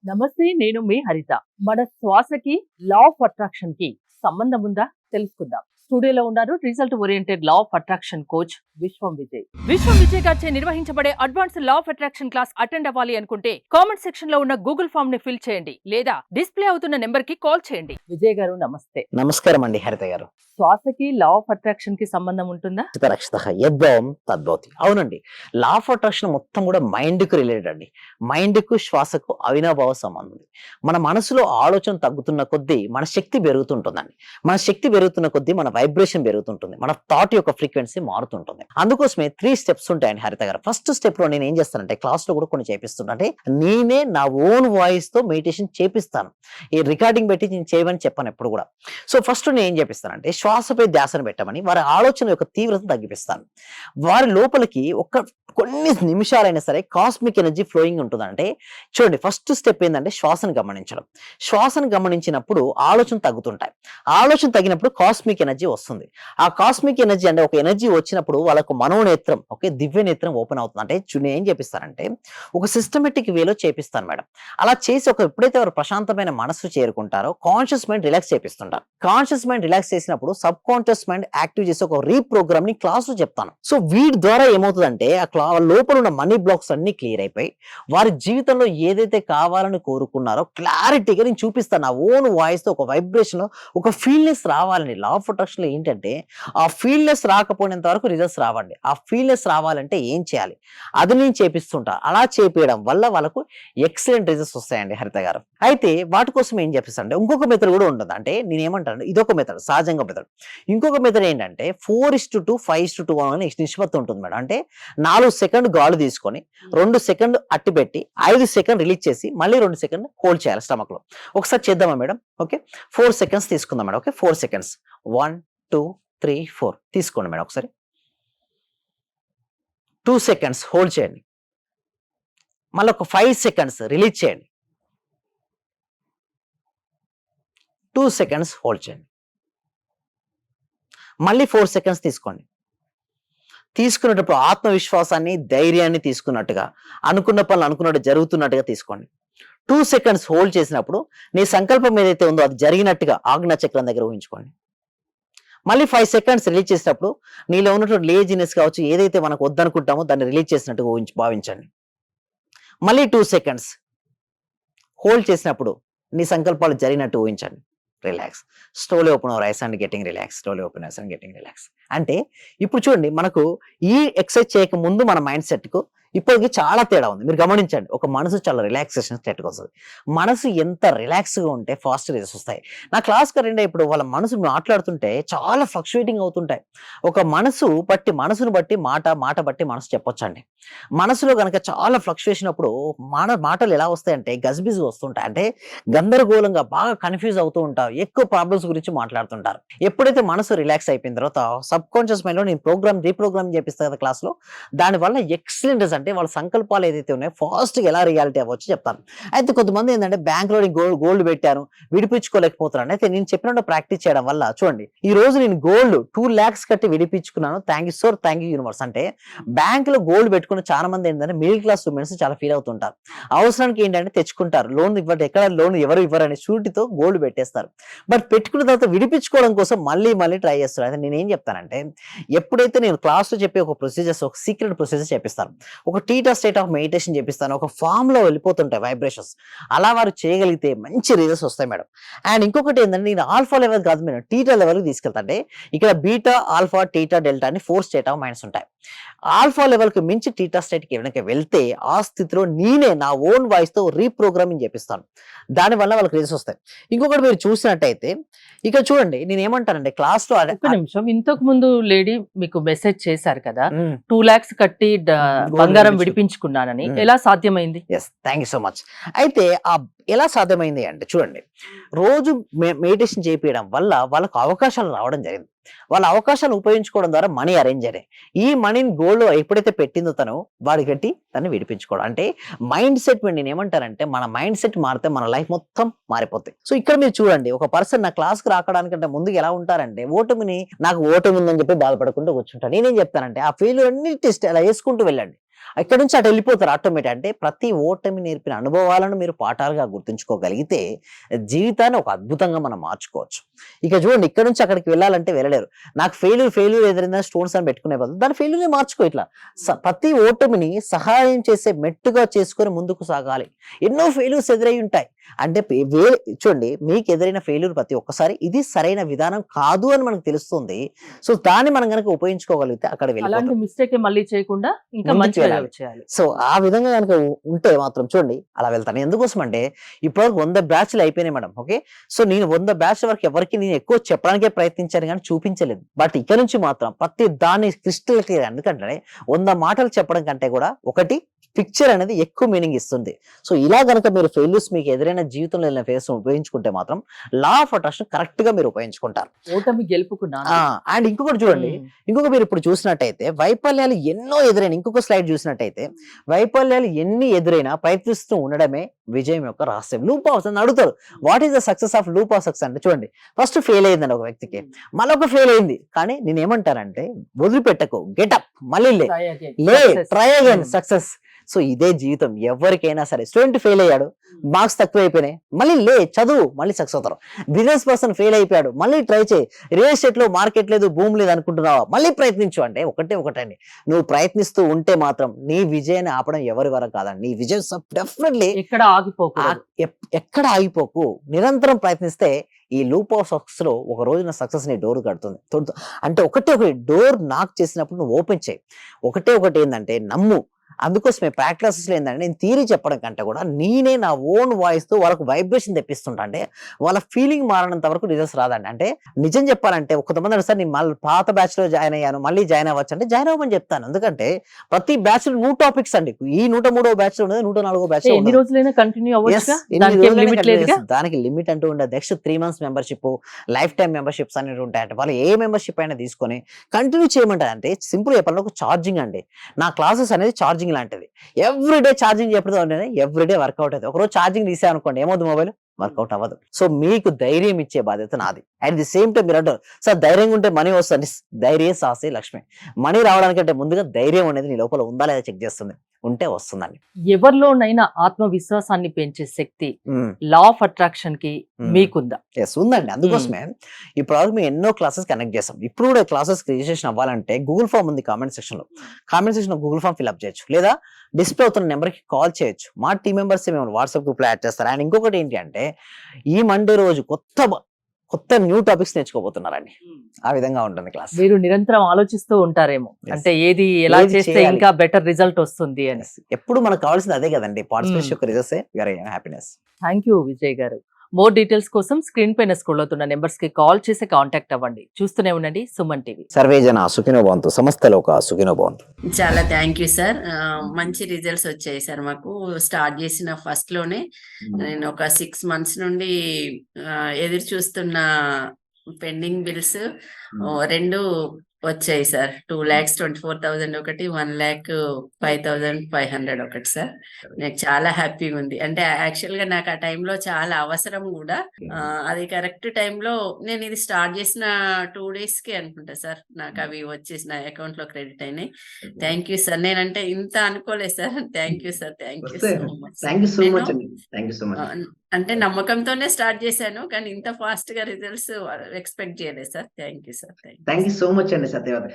నమస్తే, నేను మీ హరిత. మన శ్వాసకి లా ఆఫ్ అట్రాక్షన్ కి సంబంధం ఉందా తెలుసుకుందాం. స్టూడియోలో ఉన్నారు result oriented law of attraction coach విశ్వం విజయ్. విశ్వం విజయ్ గారిచే నిర్వహించబడే advance law of attraction class attend అవ్వాలి అనుకుంటే కామెంట్ సెక్షన్ లో ఉన్న గూగుల్ ఫామ్ ని ఫిల్ చేయండి లేదా డిస్ప్లే అవుతున్న నెంబర్ కి కాల్ చేయండి. విజయ్ గారు నమస్తే. నమస్కారం అండి హరిత గారు. శ్వాసకి లా ఆఫ్ అట్రాక్షన్ కి సంబంధం ఉంటుందా? తద్భవతి. అవునండి, లా ఆఫ్ అట్రాక్షన్ మొత్తం కూడా మైండ్ కు రిలేటెడ్ అండి. మైండ్ కు శ్వాసకు అవినాభావ సంబంధం ఉంది. మన మనసులో ఆలోచన తగ్గుతున్న కొద్దీ మన శక్తి పెరుగుతుంటుందండి. మన శక్తి పెరుగుతున్న కొద్దీ మన వైబ్రేషన్ పెరుగుతుంటుంది, మన థాట్ యొక్క ఫ్రీక్వెన్సీ మారుతుంటుంది. అందుకోసమే 3 స్టెప్స్ ఉంటాయండి హరిత గారు. ఫస్ట్ స్టెప్ లో నేను ఏం చేస్తానంటే క్లాస్ లో కూడా కొన్ని చేపిస్తున్నా, అంటే నేనే నా ఓన్ వాయిస్ తో మెడిటేషన్ చేపిస్తాను. ఈ రికార్డింగ్ పెట్టి నేను చేయమని చెప్పాను ఎప్పుడు కూడా. సో ఫస్ట్ నేను ఏం చేపిస్తానంటే శ్వాసపై ధ్యాసను పెట్టమని వారి ఆలోచన యొక్క తీవ్రత తగ్గిపిస్తాను. వారి లోపలికి కొన్ని నిమిషాలైనా సరే కాస్మిక్ ఎనర్జీ ఫ్లోయింగ్ ఉంటుందంటే చూడండి, ఫస్ట్ స్టెప్ ఏంటంటే శ్వాసను గమనించడం. శ్వాసను గమనించినప్పుడు ఆలోచన తగ్గుతుంటాయి. ఆలోచన తగ్గినప్పుడు కాస్మిక్ ఎనర్జీ వస్తుంది. ఆ కాస్మిక్ ఎనర్జీ అంటే ఒక ఎనర్జీ వచ్చినప్పుడు వాళ్ళకు మనోనేత్రం, దివ్య నేత్రం ఓపెన్ అవుతుంది. అంటే నేను ఏం చేపిస్తానంటే ఒక సిస్టమేటిక్ వేలో చేపిస్తాను మేడం. అలా చేసి ఎప్పుడైతే వారు ప్రశాంతమైన మనసు చేరుకుంటారో కాన్షియస్ మైండ్ రిలాక్స్ చేపిస్తుంటారు. కాన్షియస్ మైండ్ రిలాక్స్ చేసినప్పుడు సబ్ కాన్షియస్ మైండ్ యాక్టివ్ చేసి ఒక రీప్రోగ్రామ్ ని క్లాస్ లో చెప్తాను. సో వీటి ద్వారా ఏమవుతుందంటే లోపల ఉన్న మనీ బ్లాక్స్ అన్ని క్లియర్ అయిపోయి వారి జీవితంలో ఏదైతే కావాలని కోరుకున్నారో క్లారిటీగా నేను చూపిస్తాను. నా ఓన్ వాయిస్ తో ఒక వైబ్రేషన్, ఒక ఫీల్నెస్ రావాలని. లా ఆఫ్ అట్రాక్షన్ లో ఏంటంటే ఆ ఫీల్నెస్ రాకపోయినంత వరకు రిజల్ట్స్ రావండి. ఆ ఫీల్నెస్ రావాలంటే ఏం చేయాలి అది నేను చేపిస్తుంటా. అలా చేపించడం వల్ల వాళ్ళకు ఎక్సలెంట్ రిజల్ట్స్ వస్తాయండి హరిత గారు. అయితే వాటి కోసం ఏం చేపిస్తాను, ఇంకొక మెథడ్ కూడా ఉంటుంది. అంటే నేను ఏమంటాను, ఇదొక మెథడ్, సహజంగా మెథడ్. ఇంకొక మెథడ్ ఏంటంటే 4:2 5:2 అనే నిష్పత్తి ఉంటుంది మేడం. అంటే 4 సెకండ్ గాలి తీసుకొని 2 సెకండ్ అట్టి పెట్టి 5 సెకండ్ రిలీజ్ చేసి మళ్ళీ 2 సెకండ్ హోల్డ్ చేయాలి స్టమక్ లో. ఒకసారి చేద్దామా మేడం? ఓకే, 4 సెకండ్స్ తీసుకుందాం మేడం. ఓకే, 4 సెకండ్స్ 1 2 3 4 తీసుకోండి మేడం. ఒకసారి 2 సెకండ్స్ హోల్డ్ చేయండి. మళ్ళీ ఒక 5 సెకండ్స్ రిలీజ్ చేయండి. 2 సెకండ్స్ హోల్డ్ చేయండి. మళ్ళీ 4 సెకండ్స్ తీసుకోండి. తీసుకున్నప్పుడు ఆత్మవిశ్వాసాన్ని, ధైర్యాన్ని తీసుకున్నట్టుగా, అనుకున్న పనులు అనుకున్నట్టు జరుగుతున్నట్టుగా తీసుకోండి. 2 సెకండ్స్ హోల్డ్ చేసినప్పుడు నీ సంకల్పం ఏదైతే ఉందో అది జరిగినట్టుగా ఆజ్ఞా చక్రం దగ్గర ఊహించుకోండి. మళ్ళీ 5 సెకండ్స్ రిలీజ్ చేసినప్పుడు నీలో ఉన్నటువంటి లేజినెస్ కావచ్చు, ఏదైతే మనకు వద్దనుకుంటామో దాన్ని రిలీజ్ చేసినట్టుగా భావించండి. మళ్ళీ 2 సెకండ్స్ హోల్డ్ చేసినప్పుడు నీ సంకల్పాలు జరిగినట్టు ఊహించండి. Relax. Slowly open your eyes and getting relax. Slowly open ice and getting relax. అంటే ఇప్పుడు చూడండి, మనకు ఈ ఎక్సర్సైజ్ చేయక ముందు మన మైండ్ సెట్ కు ఇప్పటికి చాలా తేడా ఉంది. మీరు గమనించండి, ఒక మనసు చాలా రిలాక్సేషన్ స్టేట్కి వస్తుంది. మనసు ఎంత రిలాక్స్ గా ఉంటే ఫాస్ట్ రిజల్ట్స్ వస్తాయి. నా క్లాస్ కరెంట్ ఇప్పుడు వాళ్ళ మనసు మాట్లాడుతుంటే చాలా ఫ్లక్చువేటింగ్ అవుతుంటాయి. ఒక మనసును బట్టి మాట బట్టి మనసు చెప్పొచ్చండి. మనసులో గనక చాలా ఫ్లక్చువేషన్ అప్పుడు మాటలు ఎలా వస్తాయంటే గజిబిజి వస్తుంటాయి. అంటే గందరగోళంగా బాగా కన్ఫ్యూజ్ అవుతూ ఉంటారు, ఎక్కువ ప్రాబ్లమ్స్ గురించి మాట్లాడుతుంటారు. ఎప్పుడైతే మనసు రిలాక్స్ అయిపోయిన తర్వాత సబ్ కాన్షియస్ మైండ్ లో నేను రీప్రోగ్రామ్ చేపిస్తాను కదా క్లాస్ లో, దాని వల్ల ఎక్సలెంట్ రిజల్ట్. అంటే వాళ్ళ సంకల్పాలు ఏదైతే ఉన్నాయో ఫాస్ట్ గా ఎలా రియాలిటీ అవ్వచ్చు చెప్తాను. అయితే కొంతమంది ఏంటంటే బ్యాంక్ లో గోల్డ్ పెట్టాను, విడిపించుకోలేకపోతున్నాను. అయితే నేను చెప్పినట్టు ప్రాక్టీస్ చేయడం వల్ల చూడండి, ఈ రోజు నేను గోల్డ్ 2 lakhs కట్టి విడిపించుకున్నాను. Thank you universe. అంటే బ్యాంక్ లో గోల్డ్ పెట్టుకున్న చాలా మంది ఏంటంటే మిడిల్ క్లాస్ ఉమెన్స్ చాలా ఫీల్ అవుతుంటారు. అవసరానికి ఏంటంటే తెచ్చుకుంటారు, లోన్ ఇవ్వండి, ఎక్కడ లోన్ ఎవరు ఇవ్వరని షూరిటీతో గోల్డ్ పెట్టేస్తారు. బట్ పెట్టుకున్న తర్వాత విడిపించుకోవడం కోసం మళ్ళీ ట్రై చేస్తారు. అయితే నేను ఏం చెప్తానంటే, ఎప్పుడైతే నేను క్లాస్ లో చెప్పే ఒక ప్రొసీజర్స్, ఒక సీక్రెట్ ప్రొసీజర్ చెప్పిస్తాను, ఒక టీటా స్టేట్ ఆఫ్ మెడిటేషన్ చేపిస్తాను, ఒక ఫామ్ లో వెళ్ళిపోతుంటాయి వైబ్రేషన్స్. అలా వారు చేయగలిగితే మంచి రిజల్ట్స్ వస్తాయి మేడం. అండ్ ఇంకొకటి ఏంటంటే, నేను ఆల్ఫా లెవెల్ కాదు మేడం, టీటా లెవెల్కి తీసుకెళ్తా. అంటే ఇక్కడ బీటా, ఆల్ఫా, టీటా, డెల్టా అని 4 స్టేట్ ఆఫ్ మైండ్స్ ఉంటాయి. ఆల్ఫా లెవెల్ కి మించి టీటా స్టేట్ కి వెనక వెళ్తే ఆ స్థితిలో నేనే నా ఓన్ వాయిస్ తో రీప్రోగ్రామింగ్ చేపిస్తాను. దానివల్ల వాళ్ళకి రిజల్ట్స్ వస్తాయి. ఇంకొకటి మీరు చూసినట్టయితే ఇక్కడ చూడండి, నేను ఏమంటానంటే క్లాస్ లో ఒక నిమిషం, ఇంతకు ముందు లేడీ మీకు మెసేజ్ చేశారు కదా, 2 lakhs కట్టి బంగారం విడిపించుకున్నానని, ఎలా సాధ్యమైంది? Yes, thank you so much. అయితే ఎలా సాధ్యమైంది అంటే చూడండి, రోజు మెడిటేషన్ చేయించడం వల్ల వాళ్ళకు అవకాశాలు రావడం జరిగింది. వాళ్ళ అవకాశాలు ఉపయోగించుకోవడం ద్వారా మనీ అరేంజ్ అయ్యాయి. ఈ మనీని గోల్డ్ ఎప్పుడైతే పెట్టిందో తను వాడి కట్టి తను విడిపించుకోవడం. అంటే మైండ్ సెట్, నేను ఏమంటారంటే మన మైండ్ సెట్ మారితే మన లైఫ్ మొత్తం మారిపోతాయి. సో ఇక్కడ మీరు చూడండి, ఒక పర్సన్ నా క్లాస్ కి రాకడానికంటే ముందు ఎలా ఉంటారంటే నాకు ఓటమి ఉందని చెప్పి బాధపడకుండా కూర్చుంటారు. నేనేం చెప్తానంటే ఆ ఫెయిల్యూర్ అన్నిటి అలా వేసుకుంటూ వెళ్ళండి. ఇక్కడ నుంచి అటు వెళ్ళిపోతారు ఆటోమేటిక్. అంటే ప్రతి ఓటమి నేర్పిన అనుభవాలను మీరు పాఠాలుగా గుర్తుంచుకోగలిగితే జీవితాన్ని ఒక అద్భుతంగా మనం మార్చుకోవచ్చు. ఇక చూడండి, ఇక్కడ నుంచి అక్కడికి వెళ్ళాలంటే వెళ్ళలేరు. నాకు ఫెయిల్యూర్ ఎదురైందా స్టోన్స్ అని పెట్టుకునే బదులు దాని ఫెయిల్యూర్ని మార్చుకో. ఇట్లా ప్రతి ఓటమిని సహాయం చేసే మెట్టుగా చేసుకొని ముందుకు సాగాలి. ఎన్నో ఫెయిల్యూర్స్ ఎదురై ఉంటాయి. అంటే చూడండి, మీకు ఎదురైన ఫెయిల్యూర్ ప్రతి ఒక్కసారి ఇది సరైన విధానం కాదు అని మనకు తెలుస్తుంది. సో దాన్ని మనం కనుక ఉపయోగించుకోగలిగితే అక్కడ అలాంటి వెళ్ళిపోతాం. మిస్టేక్ మళ్ళీ చేయకుండా ఇంకా ముందుకు మంచిగా వెళ్ళాలి. చేయాలి. సో ఆ విధంగా కనుక ఉంటే మాత్రం చూడండి అలా వెళ్తాను. ఎందుకోసం అంటే ఇప్పటివరకు 100 బ్యాచ్లు అయిపోయినాయి మేడం. ఓకే, సో నేను 100 బ్యాచ్ వరకు ఎవరికి నేను ఎక్కువ చెప్పడానికే ప్రయత్నించాను కానీ చూపించలేదు. బట్ ఇక్కడ నుంచి మాత్రం ప్రతి దాన్ని క్రిస్టల్ క్లియర్. ఎందుకంటే 100 మాటలు చెప్పడం కంటే కూడా ఒకటి పిక్చర్ అనేది ఎక్కువ మీనింగ్ ఇస్తుంది. సో ఇలా గనక మీరు ఫెయిల్యూర్స్ మీకు ఎదురైన జీవితంలో వెళ్ళిన ఫేస్ ఉపయోగించుకుంటే మాత్రం లా ఆఫ్ అట్రాక్షన్ కరెక్ట్ గా మీరు ఉపయోగించుకుంటారు. ఓటమి గెలుపుకు నాంది. అండ్ ఇంకొకటి చూడండి, ఇంకొక మీరు ఇప్పుడు చూసినట్టయితే వైఫల్యాలు ఎన్నో ఎదురైన ఇంకొక స్లైడ్ చూసినట్టయితే వైఫల్యాలు ఎన్ని ఎదురైనా ప్రయత్నిస్తూ ఉండడమే విజయం యొక్క రహస్యం. లూప్ ఆఫ్ అని అడుగుతారు, what is the success of loop of success అంటే చూడండి, ఫస్ట్ ఫెయిల్ అయిందండి ఒక వ్యక్తికి, మళ్ళొక ఫెయిల్ అయింది, కానీ నేను ఏమంటానంటే వదిలిపెట్టకు, గెటప్, మళ్ళీ Try again. లే, Success. Try again, Hmm. Success. So ఇదే జీవితం ఎవరికైనా సరే. స్టూడెంట్ ఫెయిల్ అయ్యాడు, మార్క్స్ తక్కువ అయిపోయినాయి, మళ్ళీ లే, చదువు, మళ్ళీ సక్సెస్ అవుతారు. బిజినెస్ పర్సన్ ఫెయిల్ అయిపోయాడు, మళ్ళీ ట్రై చేయి. రియల్ ఎస్టేట్ లో మార్కెట్ లేదు, భూమి లేదు అనుకుంటున్నావా, మళ్ళీ ప్రయత్నించు. అంటే ఒకటండి, నువ్వు ప్రయత్నిస్తూ ఉంటే మాత్రం నీ విజయాన్ని ఆపడం ఎవరి వరకు కాదండి. నీ విజయం డెఫినెట్లీ ఎక్కడ ఆగిపోకూడదు. ఎక్కడ ఆగిపోకు, నిరంతరం ప్రయత్నిస్తే ఈ లూప్ ఆఫ్ సక్సెస్ లో ఒక రోజున సక్సెస్ ని డోర్ కడుతుంది. అంటే ఒకటి డోర్ నాక్ చేసినప్పుడు నువ్వు ఓపెన్ చేయి. ఒకటి ఏంటంటే నమ్ము. అందుకోసమే ప్రాక్టీసెస్ లో ఏంటంటే నేను థియరీ చెప్పడం కంటే కూడా నేనే నా ఓన్ వాయిస్ తో వాళ్ళకు వైబ్రేషన్ తెప్పిస్తుంటా. అంటే వాళ్ళ ఫీలింగ్ మారినంత వరకు రిజల్ట్స్ రాదండి. అంటే నిజం చెప్పాలంటే కొంతమంది సార్ నేను మళ్ళీ పాత బ్యాచ్ లో జాయిన్ అయ్యాను, మళ్ళీ జాయిన్ అవ్వచ్చు అంటే జాయిన్ అవ్వమని చెప్తాను. ఎందుకంటే ప్రతి బ్యాచ్ లో 100 టాపిక్స్ అండి. ఈ 103వ బ్యాచ్ లో ఉండదు, 104వ బ్యాచ్ లో ఎన్ని ఉండదు. రోజులైనా కంటిన్యూ Yes, అవ్వచ్చు. ఎన్ని దానికి రోజులైనా లిమిట్ continue లేదుగా. చేస్తాం. దానికి లిమిట్ అంటూ ఉండదు. Next 3 months membership, life time memberships అనేవి ఉంటాయంటే వాళ్ళు ఏ మెంబర్షిప్ అయినా తీసుకొని కంటిన్యూ చేయమంటారు. అంటే సింపుల్ చెప్పాలంటే ఒక ఛార్జింగ్ అండి. నా క్లాసెస్ అనేది ఛార్జింగ్ లాంటిది. ఎవ్రీడే ఛార్జింగ్ చెప్పడం అంటే ఎవ్రీడే వర్కౌట్ అవుతుంది. ఒకరోజు ఛార్జింగ్ తీసే అనుకోండి, ఏమవుతుంది, మొబైల్ వర్కౌట్ అవ్వదు. సో మీకు ధైర్యం ఇచ్చే బాధ్యత నాది. అట్ ది సేమ్ టైం మీరు అంటారు సార్ ధైర్యంగా ఉంటే మనీ వస్తుంది. ధైర్య సాహసే లక్ష్మి. మనీ రావడానికంటే ముందుగా ధైర్యం అనేది నీ లోపల ఉందా లేదా చెక్ చేస్తుంది. ఉంటే వస్తుందండి. ఎవరిలోనైనా ఆత్మవిశ్వాసాన్ని పెంచే శక్తి లా ఆఫ్ అట్రాక్షన్ కి మీకుందా? ఎస్, ఉందండి. అందుకోసమే ఇప్పటివరకు మేము ఎన్నో క్లాసెస్ కనెక్ట్ చేస్తాం. ఇప్పుడు కూడా క్లాసెస్ రిజిస్ట్రేషన్ అవ్వాలంటే గూగుల్ ఫామ్ ఉంది కామెంట్ సెక్షన్ లో. కామెంట్ సెక్షన్ లో గూగుల్ ఫామ్ ఫిల్అప్ చేయొచ్చు, లేదా డిస్ప్లే అవుతున్న నెంబర్ కి కాల్ చేయొచ్చు. మా టీం మెంబర్స్ మేము వాట్సాప్ గ్రూప్ లో యాడ్ చేస్తారు. అండ్ ఇంకొకటి ఏంటి అంటే ఈ మండే రోజు కొత్త న్యూ టాపిక్స్ నేర్చుకోబోతున్నారండి. ఆ విధంగా ఉంటుంది క్లాస్. మీరు నిరంతరం ఆలోచిస్తూ ఉంటారేమో, Yes. అంటే ఏది ఎలా ఏది చేస్తే చేయాలి? ఇంకా బెటర్ రిజల్ట్ వస్తుంది అని. ఎప్పుడు మనకు కావాల్సింది అదే కదండి, పార్టిసిపేషన్ యొక్క results happiness. Thank you Vijay గారు. మోర్ డీటెయిల్స్ కోసం స్క్రీన్ పైన స్క్రోల్ అవుతున్న నెంబర్స్ కి కాల్ చేసి కాంటాక్ట్ అవ్వండి. చూస్తూనే ఉండండి సుమన్ టీవీ. సర్వే జన సుఖినో భవంతు, సమస్త లోక సుఖినో భవంతు. చాలా థ్యాంక్ యూ సార్. మంచి రిజల్ట్స్ వచ్చాయి సార్. మాకు స్టార్ట్ చేసిన ఫస్ట్ లోనే నేను ఒక 6 months నుండి ఎదురు చూస్తున్న పెండింగ్ బిల్స్ 2 వచ్చాయి సార్. 2,24,000 ఒకటి, 1,05,500 ఒకటి సార్. నాకు చాలా హ్యాపీగా ఉంది. అంటే యాక్చువల్ గా నాకు ఆ టైంలో చాలా అవసరం కూడా. అది కరెక్ట్ టైంలో నేను ఇది స్టార్ట్ చేసిన 2 days కి అనుకుంటా సార్ నాకు అవి వచ్చేసి నా అకౌంట్ లో క్రెడిట్ అయినాయి. Thank you sir. నేనంటే ఇంత అనుకోలేదు sir. Thank you sir. Thank you so much. Thank you so much అండి. Thank you so much. అంటే నమ్మకంతోనే స్టార్ట్ చేశాను, కానీ ఇంత ఫాస్ట్ గా రిజల్ట్స్ ఎక్స్పెక్ట్ చేయలేదు సార్. Thank you sir. Thank you so much అండి సత్యవతి.